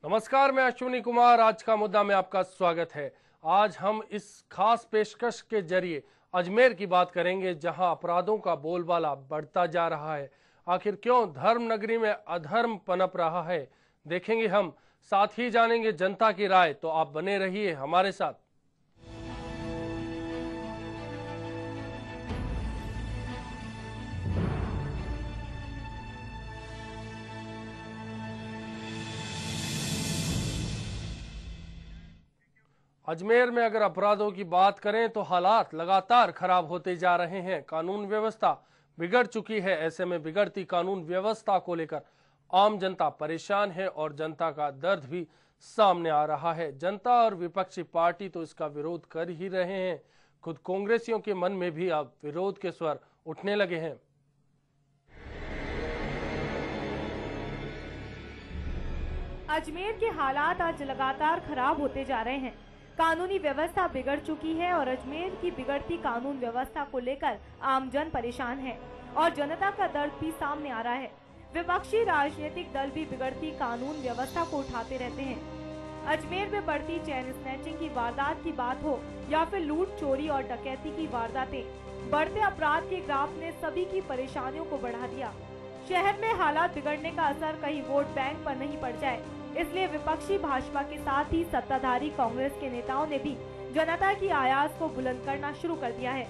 नमस्कार, मैं अश्विनी कुमार। आज का मुद्दा में आपका स्वागत है। आज हम इस खास पेशकश के जरिए अजमेर की बात करेंगे, जहां अपराधों का बोलबाला बढ़ता जा रहा है। आखिर क्यों धर्म नगरी में अधर्म पनप रहा है, देखेंगे हम। साथ ही जानेंगे जनता की राय। तो आप बने रहिए हमारे साथ। अजमेर में अगर अपराधों की बात करें तो हालात लगातार खराब होते जा रहे हैं। कानून व्यवस्था बिगड़ चुकी है। ऐसे में बिगड़ती कानून व्यवस्था को लेकर आम जनता परेशान है और जनता का दर्द भी सामने आ रहा है। जनता और विपक्षी पार्टी तो इसका विरोध कर ही रहे हैं। खुद कांग्रेसियों के मन में भी अब विरोध के स्वर उठने लगे हैं। अजमेर के हालात आज लगातार खराब होते जा रहे हैं। कानूनी व्यवस्था बिगड़ चुकी है और अजमेर की बिगड़ती कानून व्यवस्था को लेकर आमजन परेशान है और जनता का दर्द भी सामने आ रहा है। विपक्षी राजनीतिक दल भी बिगड़ती कानून व्यवस्था को उठाते रहते हैं। अजमेर में बढ़ती चेन स्नैचिंग की वारदात की बात हो या फिर लूट, चोरी और डकैती की वारदातें, बढ़ते अपराध के ग्राफ ने सभी की परेशानियों को बढ़ा दिया। शहर में हालात बिगड़ने का असर कहीं वोट बैंक पर नहीं पड़ जाए, इसलिए विपक्षी भाजपा के साथ ही सत्ताधारी कांग्रेस के नेताओं ने भी जनता की आवाज को बुलंद करना शुरू कर दिया है।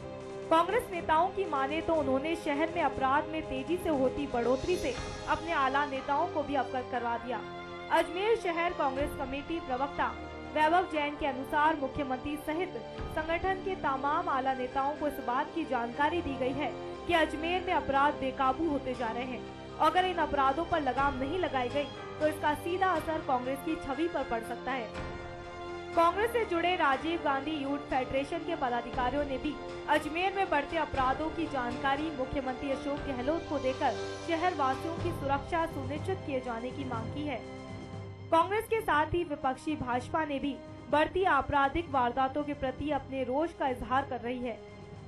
कांग्रेस नेताओं की माने तो उन्होंने शहर में अपराध में तेजी से होती बढ़ोतरी से अपने आला नेताओं को भी अवगत करवा दिया। अजमेर शहर कांग्रेस कमेटी प्रवक्ता वैभव जैन के अनुसार मुख्यमंत्री सहित संगठन के तमाम आला नेताओं को इस बात की जानकारी दी गई है कि अजमेर में अपराध बेकाबू होते जा रहे हैं। अगर इन अपराधों पर लगाम नहीं लगाई गई तो इसका सीधा असर कांग्रेस की छवि पर पड़ सकता है। कांग्रेस से जुड़े राजीव गांधी यूथ फेडरेशन के पदाधिकारियों ने भी अजमेर में बढ़ते अपराधों की जानकारी मुख्यमंत्री अशोक गहलोत को देकर शहर वासियों की सुरक्षा सुनिश्चित किए जाने की मांग की है। कांग्रेस के साथ ही विपक्षी भाजपा ने भी बढ़ती आपराधिक वारदातों के प्रति अपने रोष का इजहार कर रही है।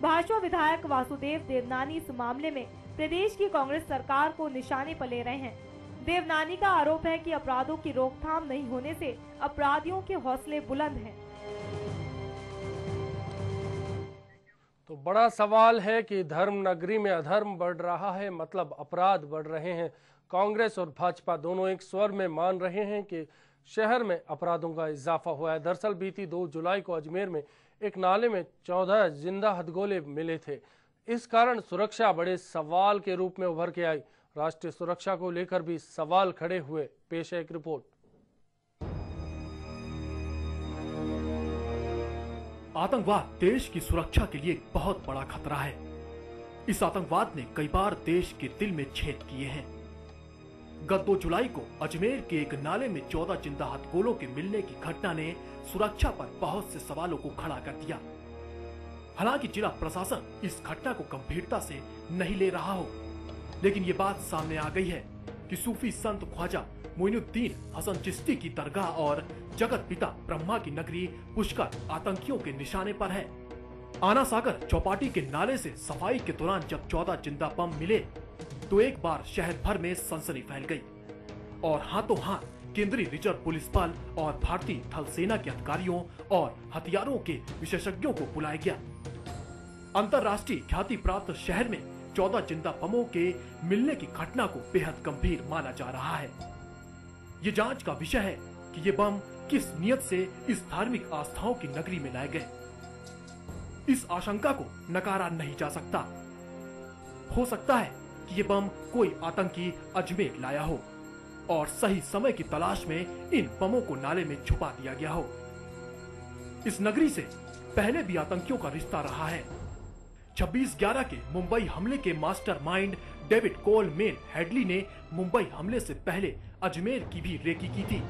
भाजपा विधायक वासुदेव देवनानी इस मामले में प्रदेश की कांग्रेस सरकार को निशाने पर ले रहे हैं। देवनानी का आरोप है कि अपराधों की रोकथाम नहीं होने से अपराधियों के हौसले बुलंद हैं। तो बड़ा सवाल है कि धर्म नगरी में अधर्म बढ़ रहा है, मतलब अपराध बढ़ रहे हैं। कांग्रेस और भाजपा दोनों एक स्वर में मान रहे हैं कि शहर में अपराधों का इजाफा हुआ है। दरअसल बीती 2 जुलाई को अजमेर में एक नाले में 14 जिंदा हथगोले मिले थे। इस कारण सुरक्षा बड़े सवाल के रूप में उभर के आई। राष्ट्रीय सुरक्षा को लेकर भी सवाल खड़े हुए। पेश है एक रिपोर्ट। आतंकवाद देश की सुरक्षा के लिए एक बहुत बड़ा खतरा है। इस आतंकवाद ने कई बार देश के दिल में छेद किए हैं। गत 2 जुलाई को अजमेर के एक नाले में 14 जिंदा हथगोलों के मिलने की घटना ने सुरक्षा पर बहुत से सवालों को खड़ा कर दिया। हालांकि जिला प्रशासन इस घटना को गंभीरता से नहीं ले रहा हो, लेकिन ये बात सामने आ गई है कि सूफी संत ख्वाजा मोइनुद्दीन हसन चिश्ती की दरगाह और जगत पिता ब्रह्मा की नगरी पुष्कर आतंकियों के निशाने पर है। आना सागर चौपाटी के नाले से सफाई के दौरान जब 14 जिंदा बम मिले तो एक बार शहर भर में सनसनी फैल गई और हाथों हाथ केंद्रीय रिजर्व पुलिस बल और भारतीय थल सेना के अधिकारियों और हथियारों के विशेषज्ञों को बुलाया गया। अंतर्राष्ट्रीय ख्याति प्राप्त शहर में 14 जिंदा बमों के मिलने की घटना को बेहद गंभीर माना जा रहा है। ये जांच का विषय है कि ये बम किस नियत से इस धार्मिक आस्थाओं की नगरी में लाए गए। इस आशंका को नकारा नहीं जा सकता। हो सकता है कि ये बम कोई आतंकी अजमेर लाया हो और सही समय की तलाश में इन बमों को नाले में छुपा दिया गया हो। इस नगरी से पहले भी आतंकियों का रिश्ता रहा है। 26/11 के मुंबई हमले के मास्टरमाइंड डेविड कोलमेन हेडली ने मुंबई हमले से पहले अजमेर की भी रेकी की थी।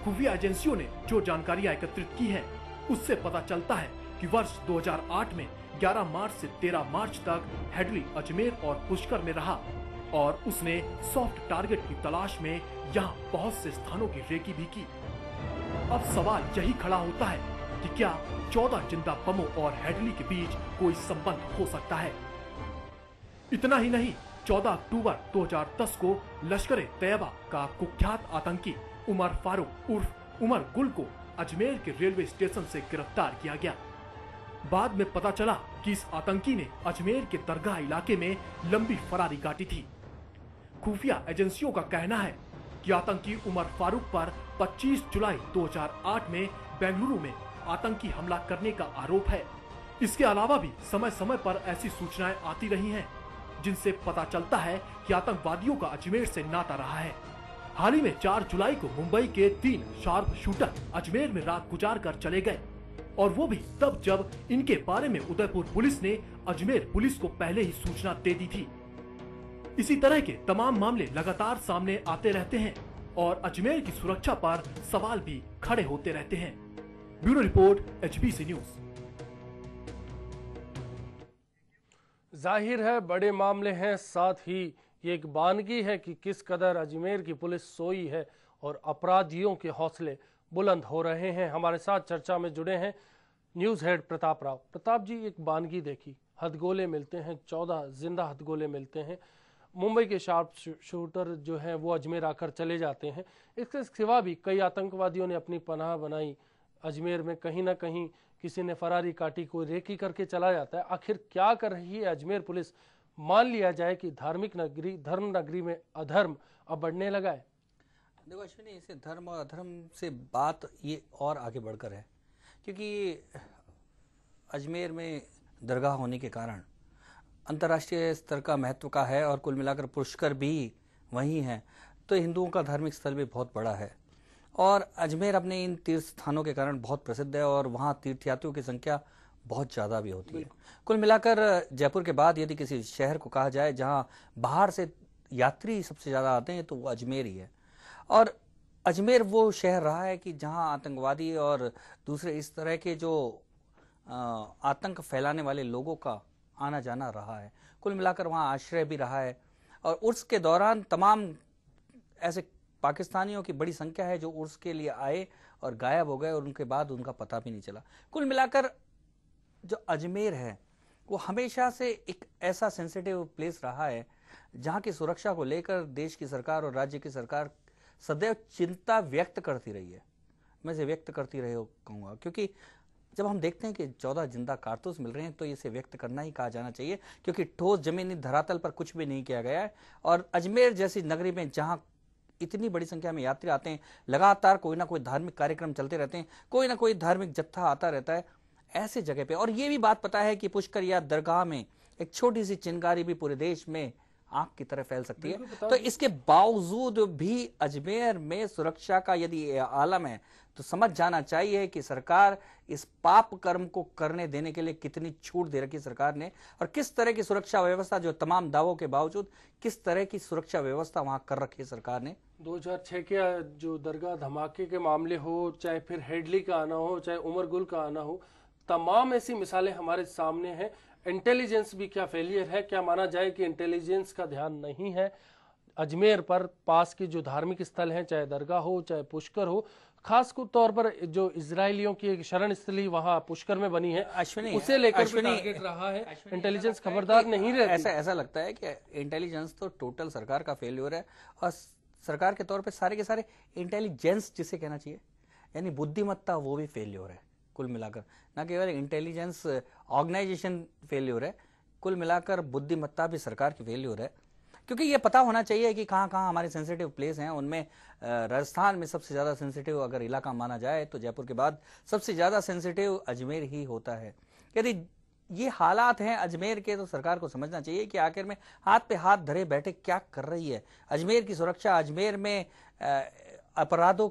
खुफिया एजेंसियों ने जो जानकारियां एकत्रित की है उससे पता चलता है कि वर्ष 2008 में 11 मार्च से 13 मार्च तक हेडली अजमेर और पुष्कर में रहा और उसने सॉफ्ट टारगेट की तलाश में यहाँ बहुत से स्थानों की रेकी भी की। अब सवाल यही खड़ा होता है कि क्या 14 जिंदा बमों और हेडली के बीच कोई संबंध हो सकता है। इतना ही नहीं, 14 अक्टूबर 2010 को लश्कर-ए-तैयबा का कुख्यात आतंकी उमर फारूक उर्फ उमर गुल को अजमेर के रेलवे स्टेशन से गिरफ्तार किया गया। बाद में पता चला कि इस आतंकी ने अजमेर के दरगाह इलाके में लंबी फरारी काटी थी। खुफिया एजेंसियों का कहना है कि आतंकी उमर फारूक पर 25 जुलाई 2008 में बेंगलुरु में आतंकी हमला करने का आरोप है। इसके अलावा भी समय समय पर ऐसी सूचनाएं आती रही हैं, जिनसे पता चलता है कि आतंकवादियों का अजमेर से नाता रहा है। हाल ही में 4 जुलाई को मुंबई के 3 शार्प शूटर अजमेर में रात गुजार कर चले गए, और वो भी तब जब इनके बारे में उदयपुर पुलिस ने अजमेर पुलिस को पहले ही सूचना दे दी थी। इसी तरह के तमाम मामले लगातार सामने आते रहते हैं और अजमेर की सुरक्षा पर सवाल भी खड़े होते रहते हैं। Bureau report, HBC news. जाहिर है बड़े मामले हैं, साथ ही ये एक बानगी है कि किस कदर अजमेर की पुलिस सोई है और अपराधियों के हौसले बुलंद हो रहे हैं। हमारे साथ चर्चा में जुड़े हैं न्यूज़ हेड प्रताप राव। प्रताप जी, एक बानगी देखी, हथगोले मिलते हैं, 14 जिंदा हथगोले मिलते हैं। मुंबई के शार्प शूटर जो हैं वो अजमेर आकर चले जाते हैं। इसके सिवा भी कई आतंकवादियों ने अपनी पनाह बनाई अजमेर में। कहीं ना कहीं किसी ने फरारी काटी, कोई रेकी करके चला जाता है। आखिर क्या कर रही है अजमेर पुलिस? मान लिया जाए कि धार्मिक नगरी, धर्म नगरी में अधर्म अब बढ़ने लगा है। देखो अश्विनी, इसे धर्म और अधर्म से बात ये और आगे बढ़कर है, क्योंकि अजमेर में दरगाह होने के कारण अंतर्राष्ट्रीय स्तर का महत्व का है और कुल मिलाकर पुष्कर भी वहीं है, तो हिंदुओं का धार्मिक स्थल भी बहुत बड़ा है। और अजमेर अपने इन तीर्थ स्थानों के कारण बहुत प्रसिद्ध है और वहाँ तीर्थयात्रियों की संख्या बहुत ज़्यादा भी होती है। कुल मिलाकर जयपुर के बाद यदि किसी शहर को कहा जाए जहाँ बाहर से यात्री सबसे ज़्यादा आते हैं तो वो अजमेर ही है। और अजमेर वो शहर रहा है कि जहाँ आतंकवादी और दूसरे इस तरह के जो आतंक फैलाने वाले लोगों का आना जाना रहा है। कुल मिलाकर वहाँ आश्रय भी रहा है और उर्स के दौरान तमाम ऐसे पाकिस्तानियों की बड़ी संख्या है जो उर्स के लिए आए और गायब हो गए और उनके बाद उनका पता भी नहीं चला। कुल मिलाकर जो अजमेर है वो हमेशा से एक ऐसा सेंसिटिव प्लेस रहा है जहाँ की सुरक्षा को लेकर देश की सरकार और राज्य की सरकार सदैव चिंता व्यक्त करती रही है। मैं इसे व्यक्त करती रही कहूँगा, क्योंकि जब हम देखते हैं कि 14 जिंदा कारतूस मिल रहे हैं तो इसे व्यक्त करना ही कहा जाना चाहिए, क्योंकि ठोस जमीनी धरातल पर कुछ भी नहीं किया गया है। और अजमेर जैसी नगरी में जहाँ इतनी बड़ी संख्या में यात्री आते हैं, लगातार कोई ना कोई धार्मिक कार्यक्रम चलते रहते हैं, कोई ना कोई धार्मिक जत्था आता रहता है ऐसे जगह पे। और ये भी बात पता है कि पुष्कर या दरगाह में एक छोटी सी चिंगारी भी पूरे देश में आग की तरह फैल सकती है। तो इसके बावजूद भी अजमेर में सुरक्षा का यदि आलम है तो समझ जाना चाहिए कि सरकार इस पाप कर्म को करने देने के लिए कितनी छूट दे रखी सरकार ने, और किस तरह की सुरक्षा व्यवस्था, जो तमाम दावों के बावजूद किस तरह की सुरक्षा व्यवस्था वहां कर रखी है सरकार ने। 2006 के जो दरगाह धमाके के मामले हो, चाहे फिर हेडली का आना हो, चाहे उमर गुल का आना हो, तमाम ऐसी मिसालें हमारे सामने हैं। इंटेलिजेंस भी क्या फेलियर है? क्या माना जाए कि इंटेलिजेंस का ध्यान नहीं है अजमेर पर? पास की जो धार्मिक स्थल हैं, चाहे दरगाह हो चाहे पुष्कर हो, खास तौर पर जो इजरायलियों की एक शरण स्थली वहां पुष्कर में बनी है, उसे लेकर भी टारगेट रहा है। इंटेलिजेंस खबरदार नहीं रहती। ऐसा लगता है कि इंटेलिजेंस तो टोटल सरकार का फेल्योर है और सरकार के तौर पे सारे के सारे इंटेलिजेंस जिसे कहना चाहिए, यानी बुद्धिमत्ता, वो भी फेल्योर है कुल मिलाकर। ना केवल इंटेलिजेंस ऑर्गेनाइजेशन फेल्योर है, कुल मिलाकर बुद्धिमत्ता भी सरकार की फेल्योर है। क्योंकि ये पता होना चाहिए कि कहाँ कहाँ हमारे सेंसिटिव प्लेस हैं। उनमें राजस्थान में सबसे ज़्यादा सेंसिटिव अगर इलाका माना जाए तो जयपुर के बाद सबसे ज़्यादा सेंसिटिव अजमेर ही होता है। यदि ये हालात हैं अजमेर के तो सरकार को समझना चाहिए कि आखिर में हाथ पे हाथ धरे बैठे क्या कर रही है। अजमेर की सुरक्षा, अजमेर में अपराधों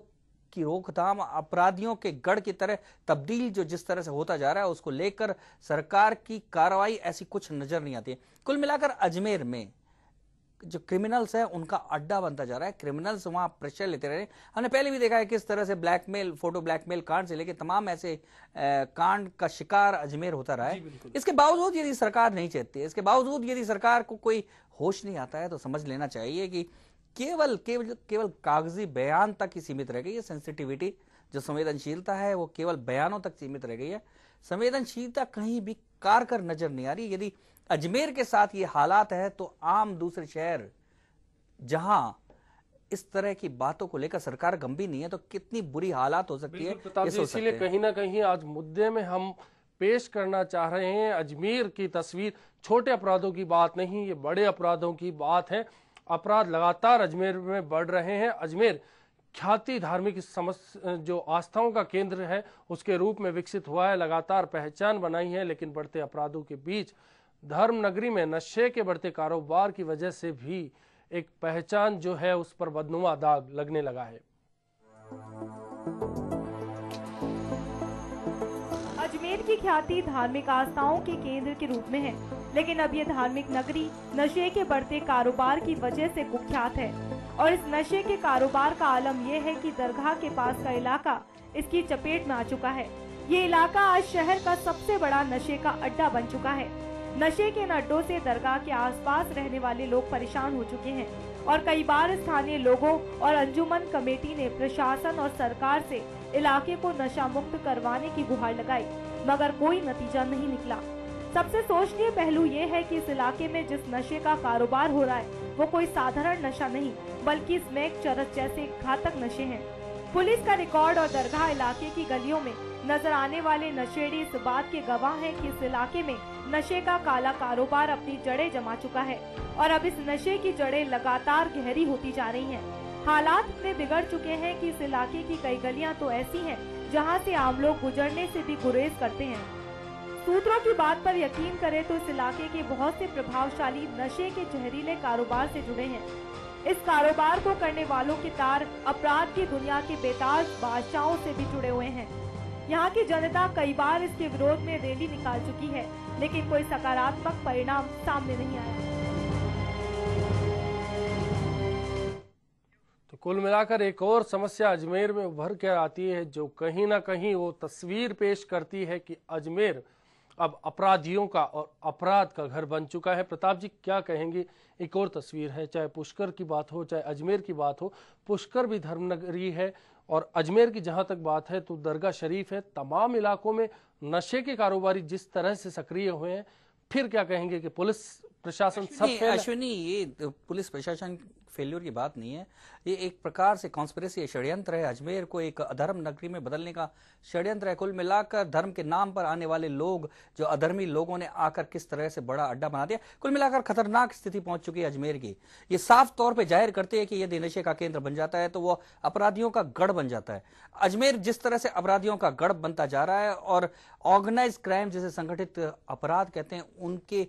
की रोकथाम, अपराधियों के गढ़ की तरह तब्दील जो जिस तरह से होता जा रहा है उसको लेकर सरकार की कार्रवाई ऐसी कुछ नजर नहीं आती है। कुल मिलाकर अजमेर में जो क्रिमिनल्स है उनका अड्डा बनता जा रहा है। क्रिमिनल्स वहां प्रेशर लेते रहे। हमने पहले भी देखा है किस तरह से ब्लैकमेल, फोटो ब्लैकमेल कांड से लेकर तमाम ऐसे कांड का शिकार अजमेर होता रहा है। इसके बावजूद यदि सरकार नहीं चाहती है, इसके बावजूद यदि सरकार को कोई होश नहीं आता है तो समझ लेना चाहिए कि केवल केवल केवल कागजी बयान तक ही सीमित रह गई है। सेंसिटिविटी, जो संवेदनशीलता है, वो केवल बयानों तक सीमित रह गई है। संवेदनशीलता कहीं भी कारगर नजर नहीं आ रही। यदि अजमेर के साथ ये हालात है तो आम दूसरे शहर जहां इस तरह की बातों को लेकर सरकार गंभीर नहीं है तो कितनी बुरी हालात हो सकती है, प्रताप ये जी, सोच इसीलिए सकते हैं। कहीं ना कहीं आज मुद्दे में हम पेश करना चाह रहे हैं अजमेर की तस्वीर। छोटे अपराधों की बात नहीं, ये बड़े अपराधों की बात है। अपराध लगातार अजमेर में बढ़ रहे हैं। अजमेर ख्याति धार्मिक समस्या जो आस्थाओं का केंद्र है उसके रूप में विकसित हुआ है, लगातार पहचान बनाई है, लेकिन बढ़ते अपराधों के बीच धर्म नगरी में नशे के बढ़ते कारोबार की वजह से भी एक पहचान जो है उस पर बदनुमा दाग लगने लगा है। अजमेर की ख्याति धार्मिक आस्थाओं के केंद्र के रूप में है, लेकिन अब ये धार्मिक नगरी नशे के बढ़ते कारोबार की वजह से कुख्यात है। और इस नशे के कारोबार का आलम यह है कि दरगाह के पास का इलाका इसकी चपेट में आ चुका है। ये इलाका आज शहर का सबसे बड़ा नशे का अड्डा बन चुका है। नशे के इन अड्डों से दरगाह के आसपास रहने वाले लोग परेशान हो चुके हैं और कई बार स्थानीय लोगों और अंजुमन कमेटी ने प्रशासन और सरकार से इलाके को नशा मुक्त करवाने की गुहार लगाई, मगर कोई नतीजा नहीं निकला। सबसे सोचनीय पहलू ये है कि इस इलाके में जिस नशे का कारोबार हो रहा है वो कोई साधारण नशा नहीं, बल्कि स्मैक, चरस जैसे घातक नशे हैं। पुलिस का रिकॉर्ड और दरगाह इलाके की गलियों में नजर आने वाले नशेड़ी इस बात के गवाह हैं कि इस इलाके में नशे का काला कारोबार अपनी जड़ें जमा चुका है और अब इस नशे की जड़ें लगातार गहरी होती जा रही हैं। हालात इतने बिगड़ चुके हैं कि इस इलाके की कई गलियां तो ऐसी हैं जहां से आम लोग गुजरने से भी गुरेज करते हैं। सूत्रों की बात पर यकीन करें तो इस इलाके के बहुत से प्रभावशाली नशे के जहरीले कारोबार से जुड़े हैं। इस कारोबार को करने वालों के तार अपराध की दुनिया के बेताज बादशाहों से भी जुड़े हुए हैं। यहाँ की जनता कई बार इसके विरोध में रैली निकाल चुकी है, लेकिन कोई सकारात्मक परिणाम सामने नहीं आया। तो कुल मिलाकर एक और समस्या अजमेर में उभर कर आती है जो कहीं ना कहीं वो तस्वीर पेश करती है कि अजमेर अब अपराधियों का और अपराध का घर बन चुका है। प्रताप जी, क्या कहेंगे? एक और तस्वीर है, चाहे पुष्कर की बात हो चाहे अजमेर की बात हो, पुष्कर भी धर्मनगरी है और अजमेर की जहां तक बात है तो दरगाह शरीफ है। तमाम इलाकों में नशे के कारोबारी जिस तरह से सक्रिय हुए हैं, फिर क्या कहेंगे कि पुलिस प्रशासन सब फेल है? अश्विनी, ये पुलिस प्रशासन फेल्योर की बात नहीं है, ये एक प्रकार से कॉन्स्पिरेसी, षड्यंत्र है। अजमेर को एक अधर्म नगरी में बदलने का षड्यंत्र है। कुल मिलाकर धर्म के नाम पर आने वाले लोग, जो अधर्मी लोगों ने आकर किस तरह से बड़ा अड्डा बना दिया, कुल मिलाकर खतरनाक स्थिति पहुंच चुकी है अजमेर की। ये साफ तौर पर जाहिर करते हैं कि यदि नशे का केंद्र बन जाता है तो वो अपराधियों का गढ़ बन जाता है। अजमेर जिस तरह से अपराधियों का गढ़ बनता जा रहा है और ऑर्गेनाइज क्राइम, जिसे संगठित अपराध कहते हैं, उनके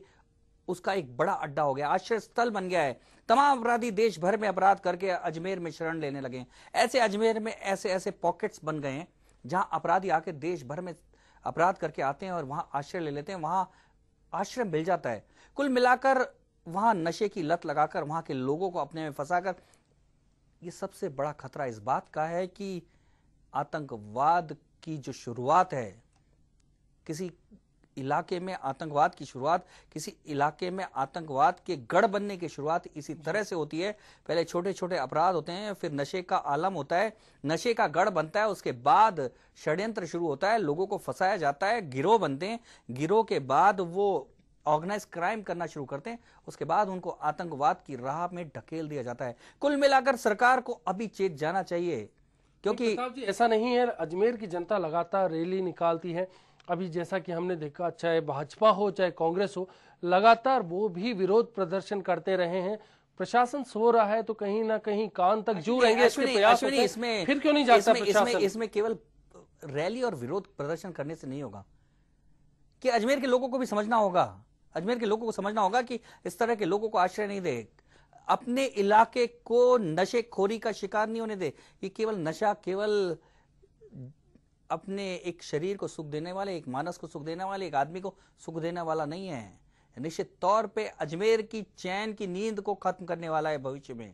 उसका एक बड़ा अड्डा हो गया, आश्रय स्थल बन गया है। तमाम अपराधी देश भर में अपराध करके अजमेर में शरण लेने लगे हैं। ऐसे अजमेर में ऐसे ऐसे पॉकेट्स बन गए हैं जहां अपराधी आके देश भर में अपराध करके आते हैं और वहां आश्रय ले लेते हैं, वहां आश्रय मिल जाता है। कुल मिलाकर वहां नशे की लत लगाकर वहां के लोगों को अपने में फंसाकर, ये सबसे बड़ा खतरा इस बात का है कि आतंकवाद की जो शुरुआत है, किसी इलाके में आतंकवाद की शुरुआत, किसी इलाके में आतंकवाद के गढ़ बनने की शुरुआत इसी तरह से होती है। पहले छोटे छोटे अपराध होते हैं, फिर नशे का आलम होता है, नशे का गढ़ बनता है, उसके बाद षड्यंत्र शुरू होता है, लोगों को फंसाया जाता है, गिरोह बनते हैं, गिरोह के बाद वो ऑर्गेनाइज क्राइम करना शुरू करते हैं, उसके बाद उनको आतंकवाद की राह में ढकेल दिया जाता है। कुल मिलाकर सरकार को अभी चेत जाना चाहिए, क्योंकि प्रताप जी ऐसा नहीं है। अजमेर की जनता लगातार रैली निकालती है। अभी जैसा कि हमने देखा, चाहे भाजपा हो चाहे कांग्रेस हो, लगातार वो भी विरोध प्रदर्शन करते रहे हैं। प्रशासन सो रहा है तो कहीं ना कहीं कान तक जू रहेंगे इसके प्रयास होते हैं। इसमें फिर क्यों नहीं जागता प्रशासन? इसमें केवल रैली और विरोध प्रदर्शन करने से नहीं होगा, कि अजमेर के लोगों को भी समझना होगा, अजमेर के लोगों को समझना होगा कि इस तरह के लोगों को आश्रय नहीं दे, अपने इलाके को नशेखोरी का शिकार नहीं होने दे। ये केवल नशा केवल अपने एक शरीर को सुख देने वाले, एक मानस को सुख देने वाले, एक आदमी को सुख देने वाला नहीं है। निश्चित तौर पे अजमेर की चैन की नींद को खत्म करने वाला है भविष्य में।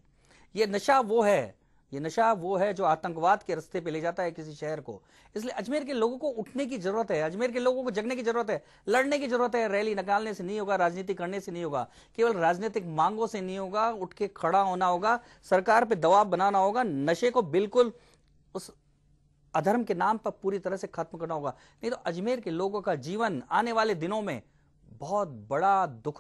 ये नशा वो है, ये नशा वो है जो आतंकवाद के रास्ते पे ले जाता है किसी शहर को। इसलिए अजमेर के लोगों को उठने की जरूरत है, अजमेर के लोगों को जगने की जरूरत है, लड़ने की जरूरत है। रैली निकालने से नहीं होगा, राजनीति करने से नहीं होगा, केवल राजनीतिक मांगों से नहीं होगा, उठ के खड़ा होना होगा, सरकार पे दबाव बनाना होगा, नशे को बिल्कुल उस अधर्म के नाम पर पूरी तरह से खत्म करना होगा। नहीं तो अजमेर के लोगों का जीवन आने वाले दिनों में बहुत बड़ा दुख